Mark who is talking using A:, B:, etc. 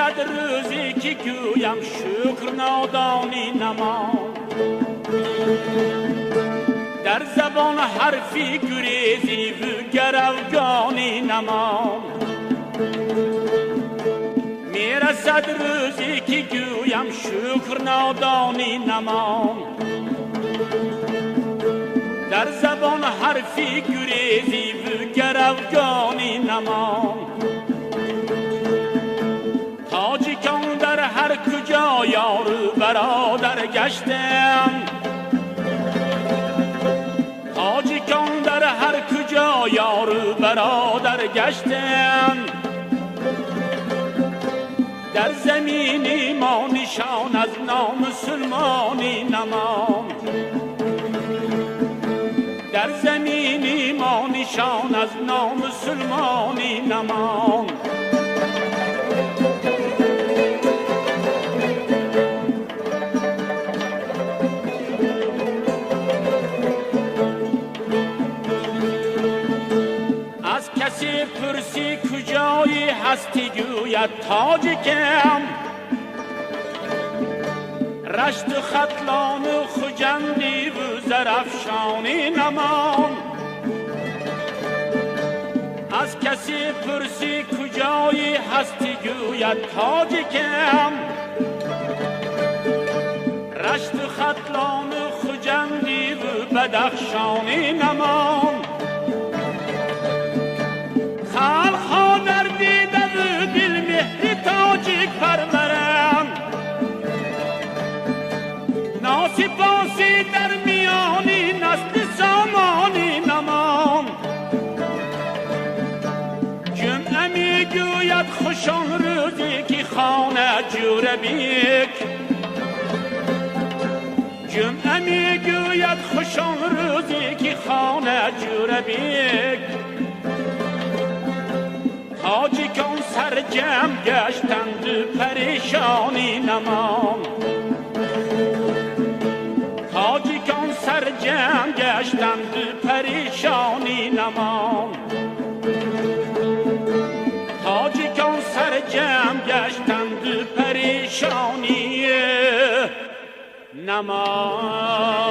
A: صد روزی که گویم شکر نادانی نماند، در زبان حرفی گریزی و گروگانی نماند. میرسد روزی که گویم شکر نادانی نماند، در زبان حرفی گریزی و گروگانی نماند. تاجیکان در هر کجا یار برادر گشتند، تاجیکان در هر کجا یار برادر گشتند. در زمینی ما نشان از نامسلمانی نماند، در زمینی ما نشان از نامسلمانی نماند. از کسی پرسی کجایی هستی گوید تاجیکم، رشت و ختلان و خجندی و زرفشانی نماند. از کسی پرسی کجایی هستی گوید تاجیکم، رشت و ختلان و خجندی و بدخشانی نماند. خلقها در دیده و دل مهر تاجیک پرورند، ناسپاسی در میانی نسل سامانی نماند. جمعه میگوید خوشان روزی که خانه جوره بیک، جمعه میگوید خوشان روزی که خانه جوره بیک. تاجیکان سرجم گشتند و پریشانی نماند، تاجیکان سرجم گشتند و پریشانی نماند. تاجیکان سرجم گشتند و پریشانی نماند.